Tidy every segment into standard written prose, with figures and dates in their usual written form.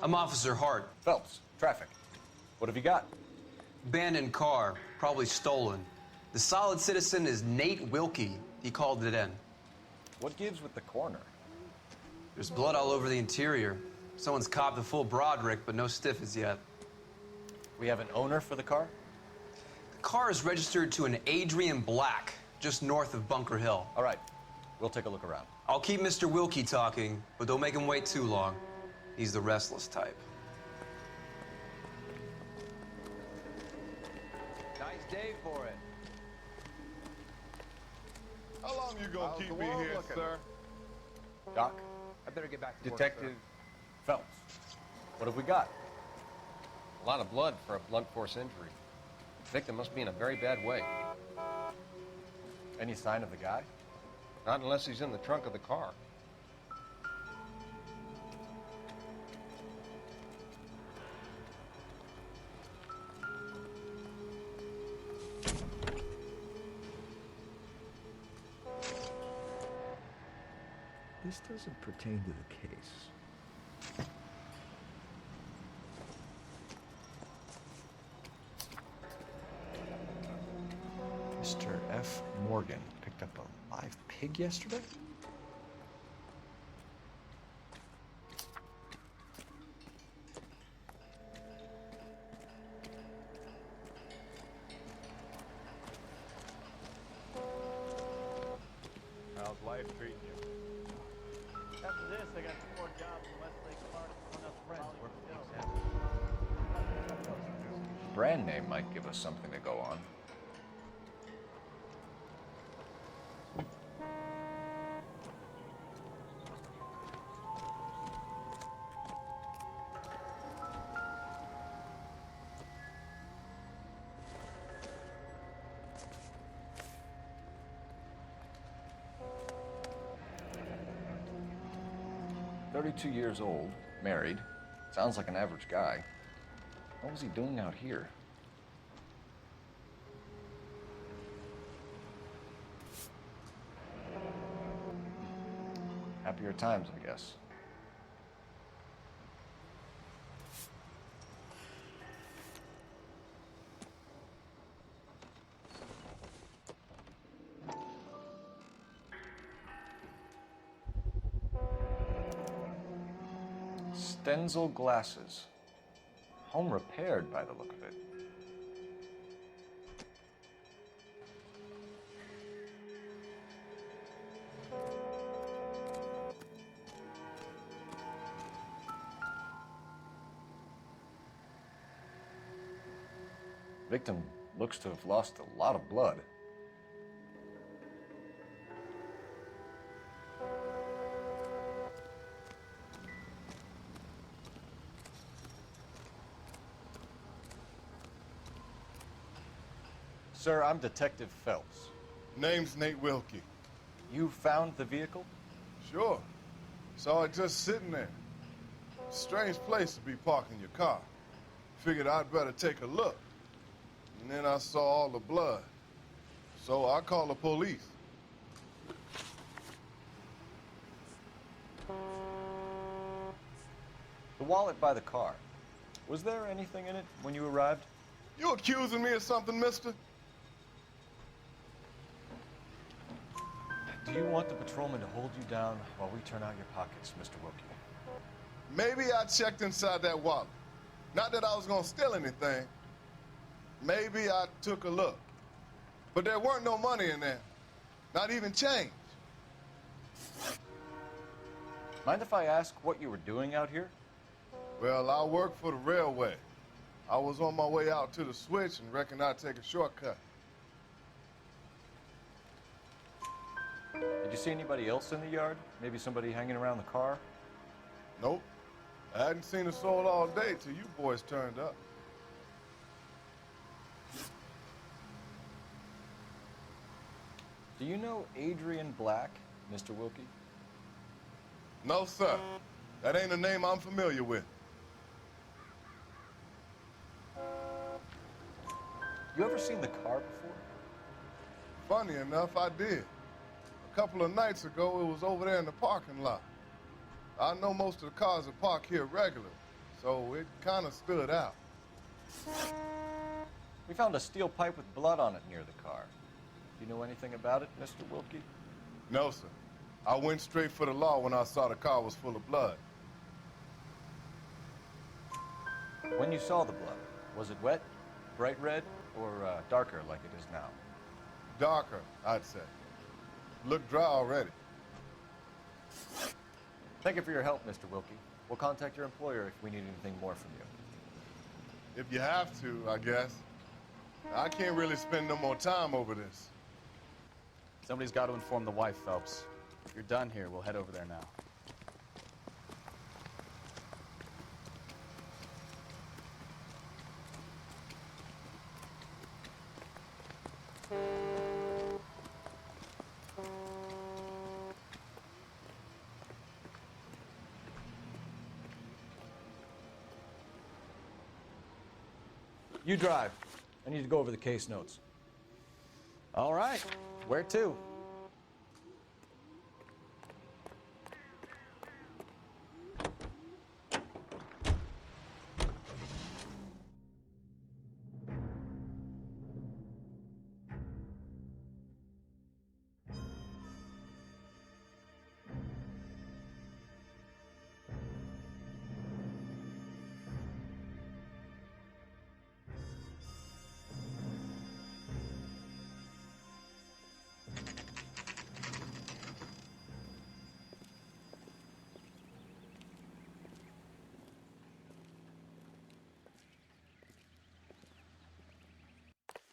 I'm Officer Hart. Phelps, traffic. What have you got? Abandoned car, probably stolen. The solid citizen is Nate Wilkie. He called it in. What gives with the coroner? There's blood all over the interior. Someone's copped a full Broderick, but no stiff as yet. We have an owner for the car? The car is registered to an Adrian Black, just north of Bunker Hill. All right, we'll take a look around. I'll keep Mr. Wilkie talking, but don't make him wait too long. He's the restless type. Nice day for it. How long you gonna keep me here, sir? Doc? I better get back to Detective work, Phelps. What have we got? A lot of blood for a blunt force injury. The victim must be in a very bad way. Any sign of the guy? Not unless he's in the trunk of the car. This doesn't pertain to the case. Mr. F. Morgan picked up a live pig yesterday? How's life treating you? After this, I got 2 more jobs in Westlake Park and one up friends working Brand name might give us something to go on. "32 years old, married. Sounds like an average guy. What was he doing out here?" Happier times, I guess. Stenzel glasses. Home repaired by the look of it. Victim looks to have lost a lot of blood. Sir, I'm Detective Phelps. Name's Nate Wilkie. You found the vehicle? Sure. Saw it just sitting there. Strange place to be parking your car. Figured I'd better take a look. And then I saw all the blood. So I called the police. The wallet by the car. Was there anything in it when you arrived? You accusing me of something, mister? Do you want the patrolman to hold you down while we turn out your pockets, Mr. Wilkie? Maybe I checked inside that wallet. Not that I was gonna steal anything. Maybe I took a look. But there weren't no money in there. Not even change. Mind if I ask what you were doing out here? Well, I work for the railway. I was on my way out to the switch and reckoned I'd take a shortcut. Did you see anybody else in the yard? Maybe somebody hanging around the car? Nope. I hadn't seen a soul all day till you boys turned up. Do you know Adrian Black, Mr. Wilkie? No, sir. That ain't a name I'm familiar with. You ever seen the car before? Funny enough, I did. A couple of nights ago, it was over there in the parking lot. I know most of the cars are parked here regularly, so it kind of stood out. We found a steel pipe with blood on it near the car. Do you know anything about it, Mr. Wilkie? No, sir. I went straight for the law when I saw the car was full of blood. When you saw the blood, was it wet, bright red, or darker like it is now? Darker, I'd say. Looked dry already. Thank you for your help, Mr. Wilkie. We'll contact your employer if we need anything more from you. If you have to, I guess. I can't really spend no more time over this. Somebody's got to inform the wife, Phelps. If you're done here, we'll head over there now. You drive. I need to go over the case notes. All right. Where to?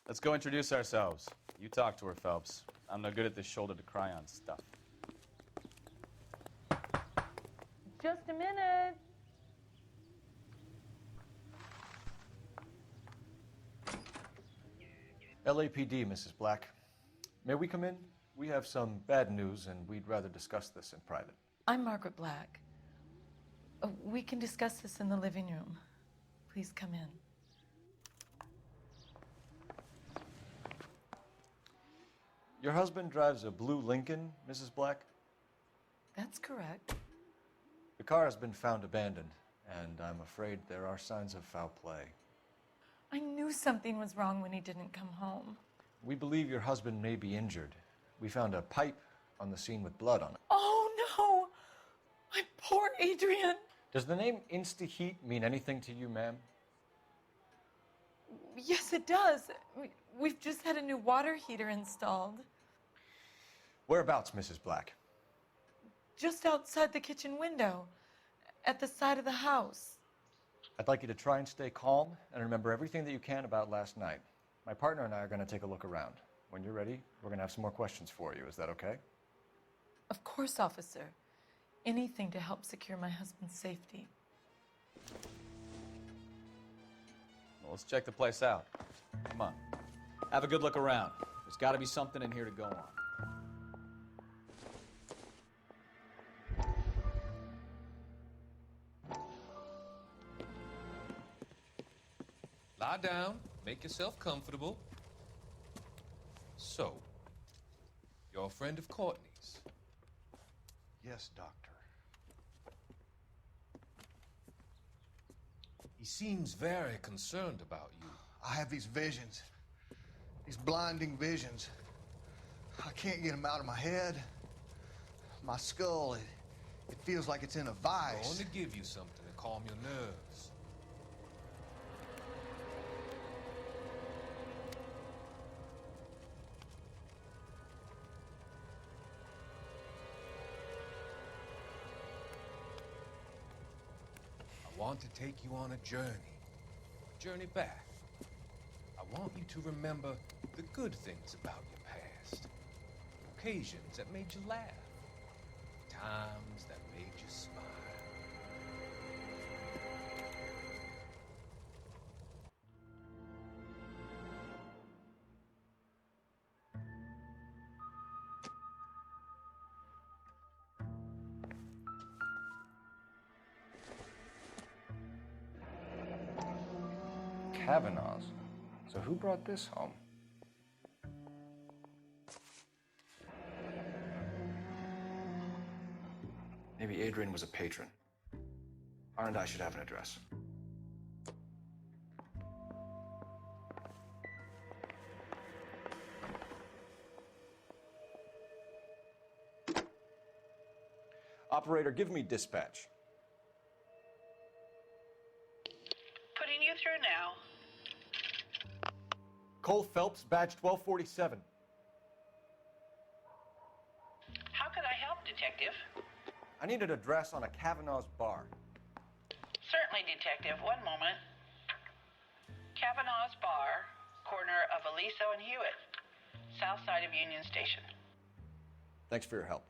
Let's go introduce ourselves. You talk to her, Phelps. I'm no good at this shoulder to cry on stuff. Just a minute. LAPD, Mrs. Black. May we come in? We have some bad news, and we'd rather discuss this in private. I'm Margaret Black. We can discuss this in the living room. Please come in. Your husband drives a blue Lincoln, Mrs. Black? That's correct. The car has been found abandoned, and I'm afraid there are signs of foul play. I knew something was wrong when he didn't come home. We believe your husband may be injured. We found a pipe on the scene with blood on it. Oh, no! My poor Adrian! Does the name Insta-Heat mean anything to you, ma'am? Yes, it does. We've just had a new water heater installed. Whereabouts, Mrs. Black? Just outside the kitchen window, at the side of the house. I'd like you to try and stay calm and remember everything that you can about last night. My partner and I are going to take a look around. When you're ready, we're going to have some more questions for you. Is that okay? Of course, officer. Anything to help secure my husband's safety. Well, let's check the place out. Come on. Have a good look around. There's got to be something in here to go on. Lie down, make yourself comfortable. So, you're a friend of Courtney's? Yes, Doctor. He seems very concerned about you. I have these visions, these blinding visions. I can't get them out of my head. My skull, it feels like it's in a vice. I want to give you something to calm your nerves. I want to take you on a journey back. I want you to remember the good things about your past, occasions that made you laugh, times that made you smile. Cavanagh's. So who brought this home? Maybe Adrian was a patron. R&I should have an address. Operator, give me dispatch. Putting you through now. Cole Phelps, badge 1247. How could I help, Detective? I need an address on a Cavanagh's bar. Certainly, Detective. One moment. Cavanagh's Bar, corner of Aliso and Hewitt, south side of Union Station. Thanks for your help.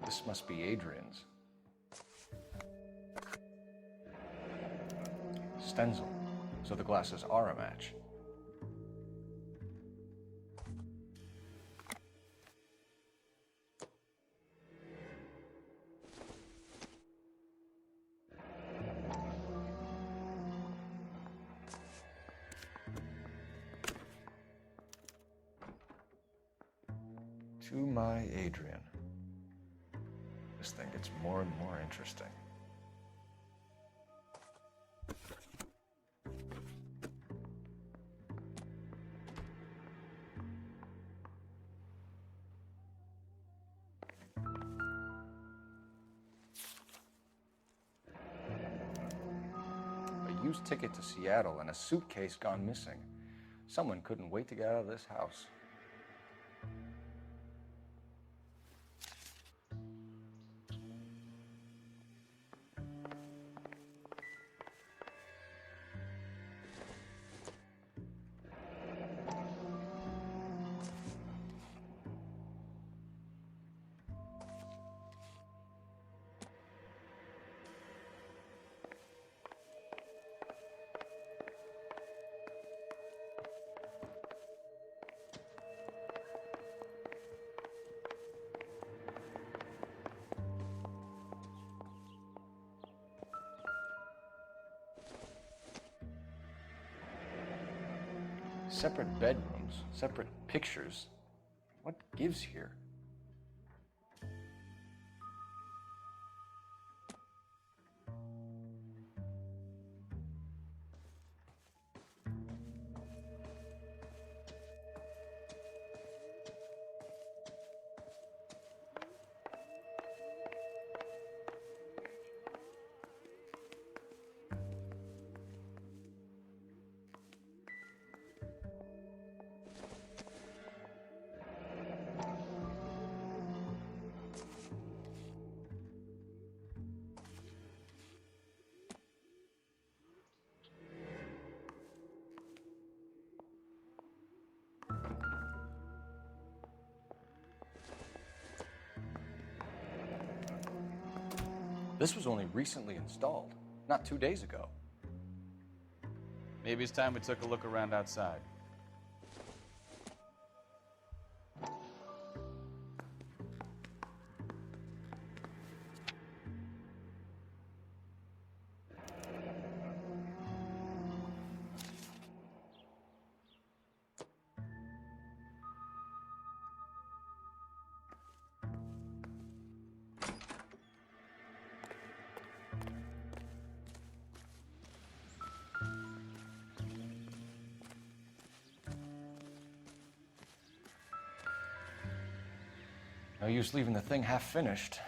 This must be Adrian's. Stenzel. So the glasses are a match. To my Adrian. This thing gets more and more interesting. A used ticket to Seattle and a suitcase gone missing. Someone couldn't wait to get out of this house. Separate bedrooms, separate pictures. What gives here? This was only recently installed, not 2 days ago. Maybe it's time we took a look around outside. No use leaving the thing half finished.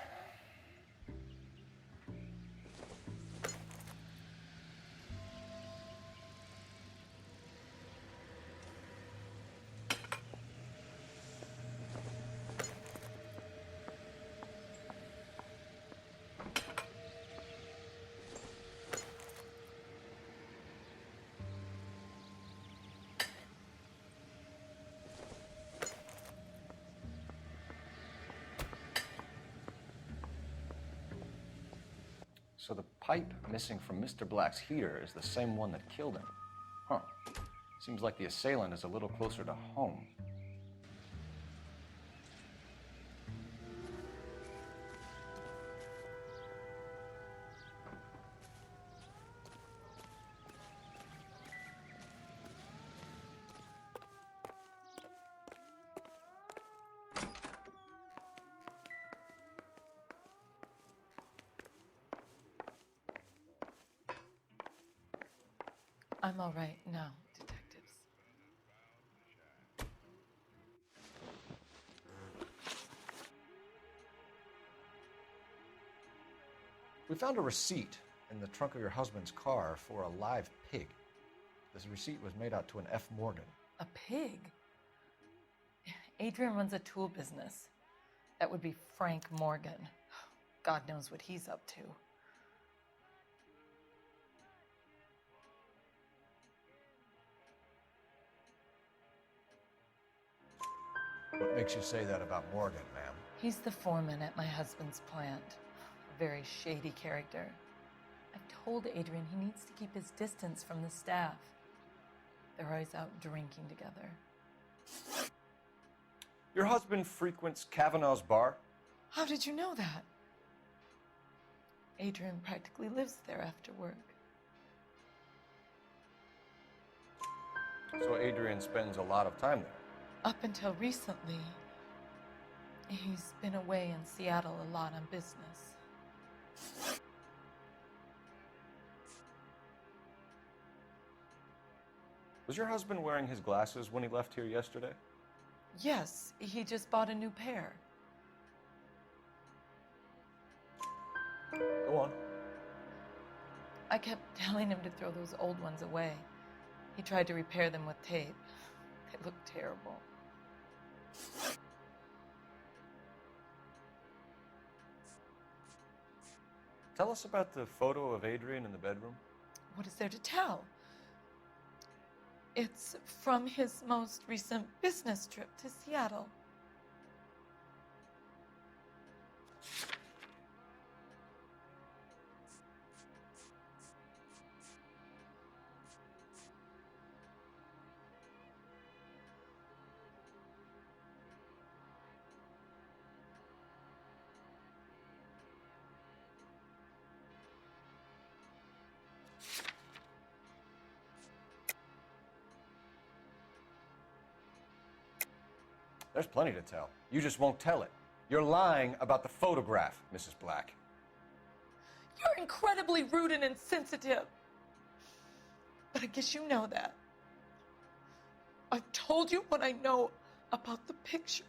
So the pipe missing from Mr. Black's heater is the same one that killed him. Huh. Seems like the assailant is a little closer to home. I'm all right now, detectives. We found a receipt in the trunk of your husband's car for a live pig. This receipt was made out to an F. Morgan. A pig? Adrian runs a tool business. That would be Frank Morgan. God knows what he's up to. What makes you say that about Morgan, ma'am? He's the foreman at my husband's plant. A very shady character. I've told Adrian he needs to keep his distance from the staff. They're always out drinking together. Your husband frequents Cavanagh's bar? How did you know that? Adrian practically lives there after work. So Adrian spends a lot of time there? Up until recently, he's been away in Seattle a lot on business. Was your husband wearing his glasses when he left here yesterday? Yes, he just bought a new pair. Go on. I kept telling him to throw those old ones away. He tried to repair them with tape. They looked terrible. Tell us about the photo of Adrian in the bedroom. What is there to tell? It's from his most recent business trip to Seattle. There's plenty to tell. You just won't tell it. You're lying about the photograph, Mrs. Black. You're incredibly rude and insensitive. But I guess you know that. I've told you what I know about the picture.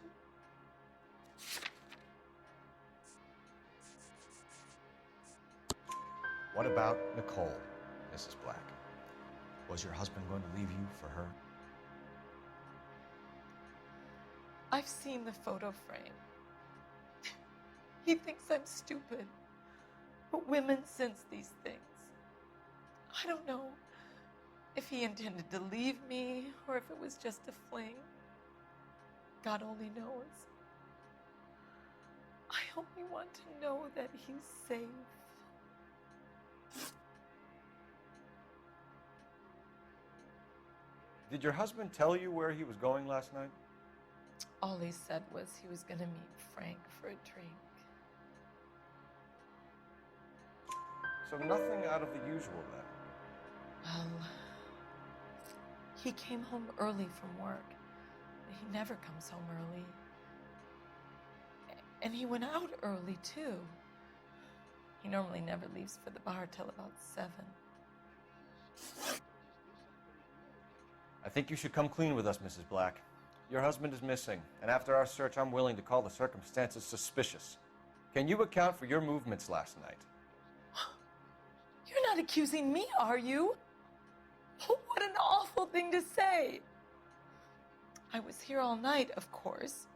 What about Nicole, Mrs. Black? Was your husband going to leave you for her? I've seen the photo frame. He thinks I'm stupid. But women sense these things. I don't know if he intended to leave me or if it was just a fling. God only knows. I only want to know that he's safe. Did your husband tell you where he was going last night? All he said was he was going to meet Frank for a drink. So nothing out of the usual then? Well, he came home early from work. He never comes home early. And he went out early, too. He normally never leaves for the bar till about 7. I think you should come clean with us, Mrs. Black. Your husband is missing, and after our search, I'm willing to call the circumstances suspicious. Can you account for your movements last night? You're not accusing me, are you? What an awful thing to say. I was here all night, of course,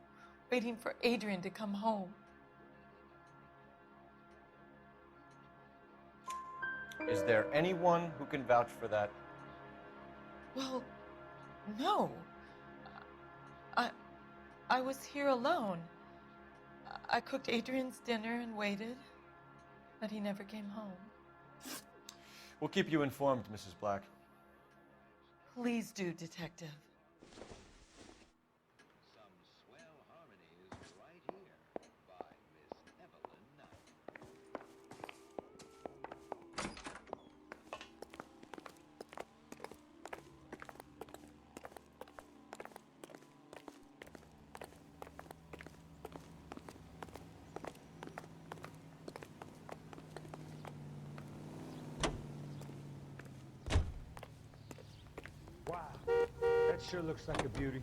waiting for Adrian to come home. Is there anyone who can vouch for that? Well, no. I was here alone. I cooked Adrian's dinner and waited, but he never came home. We'll keep you informed, Mrs. Black. Please do, Detective. Some swell harmonies right here by Miss Evelyn Knight. Wow, that sure looks like a beauty.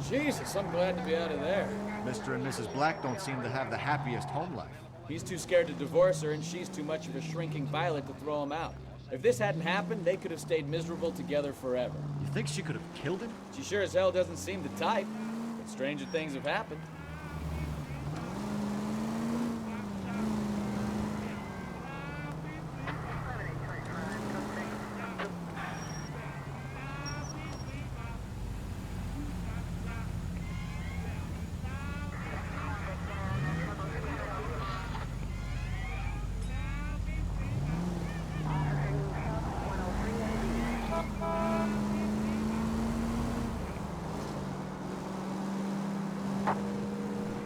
Jesus, I'm glad to be out of there. Mr. and Mrs. Black don't seem to have the happiest home life. He's too scared to divorce her, and she's too much of a shrinking violet to throw him out. If this hadn't happened, they could have stayed miserable together forever. You think she could have killed him? She sure as hell doesn't seem the type, but stranger things have happened.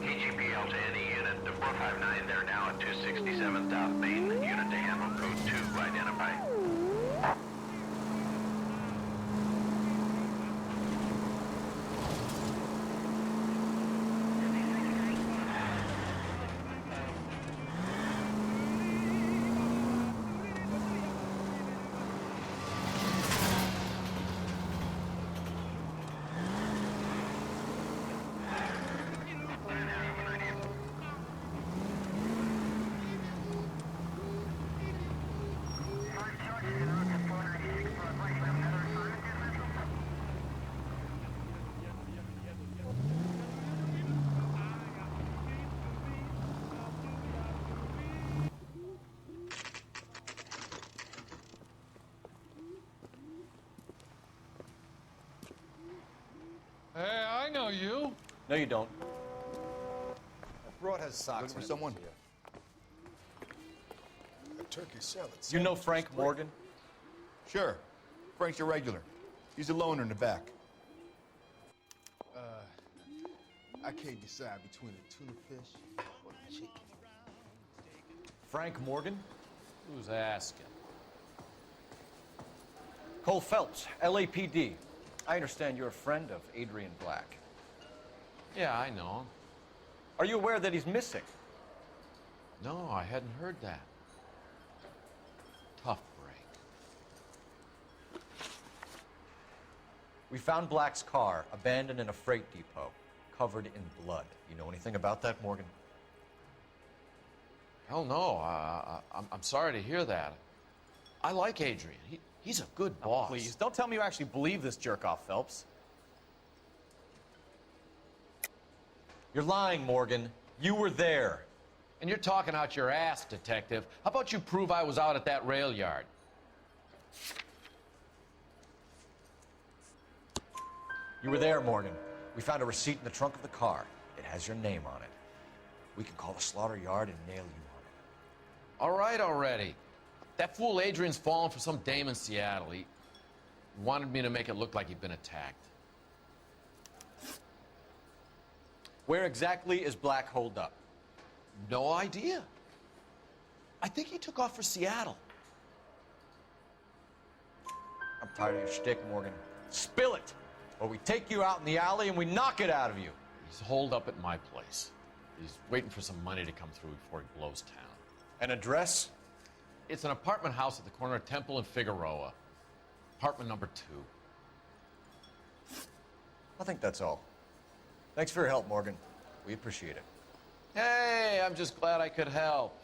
KGPL to any unit. The 459, they're now at 267 South Main. Unit to handle code 2, identify. Hey, I know you. No, you don't. That broad has socks for someone. A turkey salad. You know Frank Morgan? Sure. Frank's a regular. He's a loner in the back. I can't decide between a tuna fish or the chicken. Frank Morgan? Who's asking? Cole Phelps, LAPD. I understand you're a friend of Adrian Black. Yeah, I know. Are you aware that he's missing? No, I hadn't heard that. Tough break. We found Black's car abandoned in a freight depot, covered in blood. You know anything about that, Morgan? Hell no. I'm sorry to hear that. I like Adrian. He's a good boss. Please, don't tell me you actually believe this jerk-off, Phelps. You're lying, Morgan. You were there. And you're talking out your ass, detective. How about you prove I was out at that rail yard? You were there, Morgan. We found a receipt in the trunk of the car. It has your name on it. We can call the slaughter yard and nail you on it. All right already. That fool Adrian's fallen for some dame in Seattle. He wanted me to make it look like he'd been attacked. Where exactly is Black holed up? No idea. I think he took off for Seattle. I'm tired of your shtick, Morgan. Spill it, or we take you out in the alley and we knock it out of you. He's holed up at my place. He's waiting for some money to come through before he blows town. An address? It's an apartment house at the corner of Temple and Figueroa. Apartment number 2. I think that's all. Thanks for your help, Morgan. We appreciate it. Hey, I'm just glad I could help.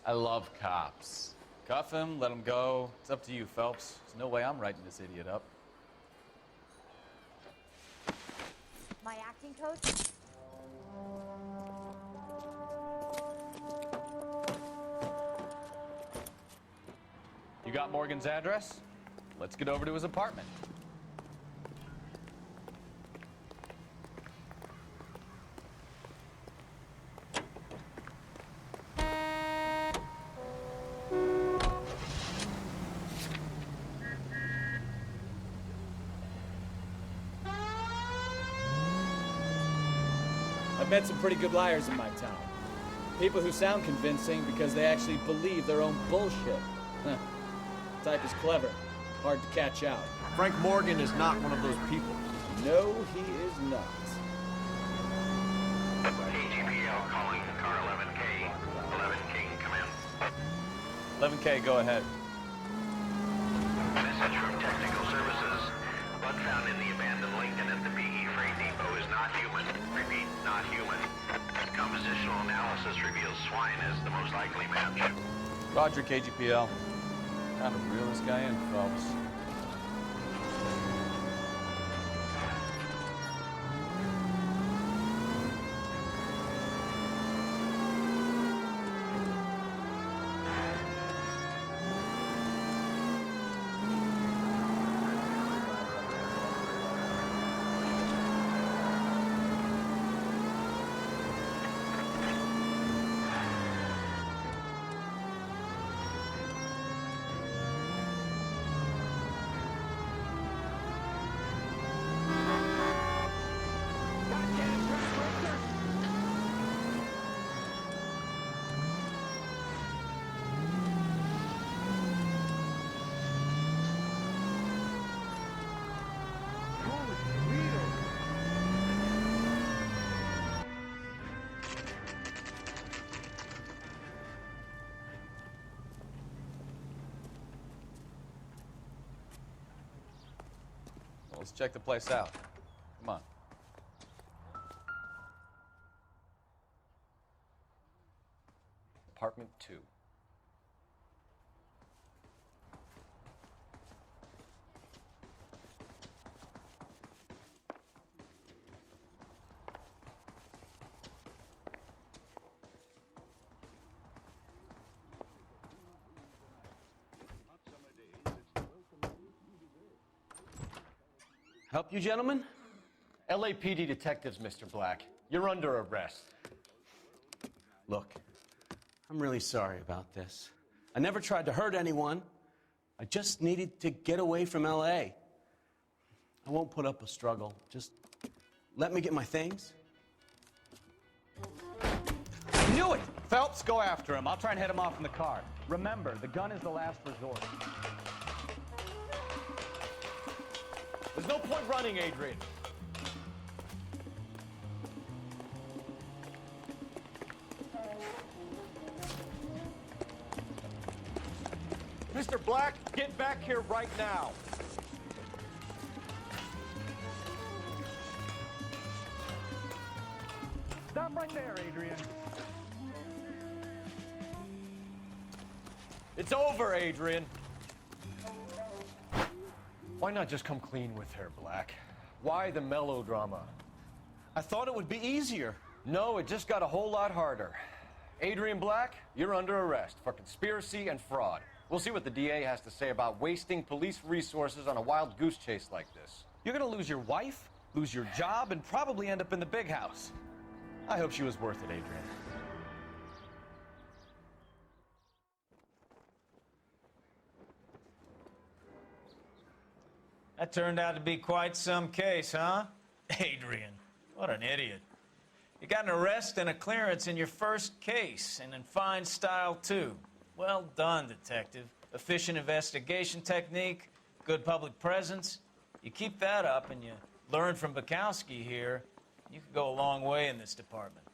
I love cops. Cuff him, let him go. It's up to you, Phelps. There's no way I'm writing this idiot up. My acting coach? You got Morgan's address? Let's get over to his apartment. I've met some pretty good liars in my town. People who sound convincing because they actually believe their own bullshit. Type is clever, hard to catch out. Frank Morgan is not one of those people. No, he is not. KGPL calling 11K, go ahead. Message from Technical Services. Blood found in the abandoned Lincoln at the PE Freight Depot is not human. Repeat, not human. Compositional analysis reveals swine as the most likely match. Roger, KGPL. Time to reel this guy in, folks. Let's check the place out. Come on. Apartment 2. Help you, gentlemen? LAPD detectives, Mr. Black. You're under arrest. Look, I'm really sorry about this. I never tried to hurt anyone. I just needed to get away from LA. I won't put up a struggle. Just let me get my things. Knew it! Phelps, go after him. I'll try and head him off in the car. Remember, the gun is the last resort. There's no point running, Adrian. Mr. Black, get back here right now. Stop right there, Adrian. It's over, Adrian. Why not just come clean with her, Black? Why the melodrama? I thought it would be easier. No, it just got a whole lot harder. Adrian Black, you're under arrest for conspiracy and fraud. We'll see what the DA has to say about wasting police resources on a wild goose chase like this. You're gonna lose your wife, lose your job, and probably end up in the big house. I hope she was worth it, Adrian. That turned out to be quite some case, huh? Adrian, what an idiot. You got an arrest and a clearance in your first case, and in fine style, too. Well done, detective. Efficient investigation technique, good public presence. You keep that up and you learn from Bukowski here, you could go a long way in this department.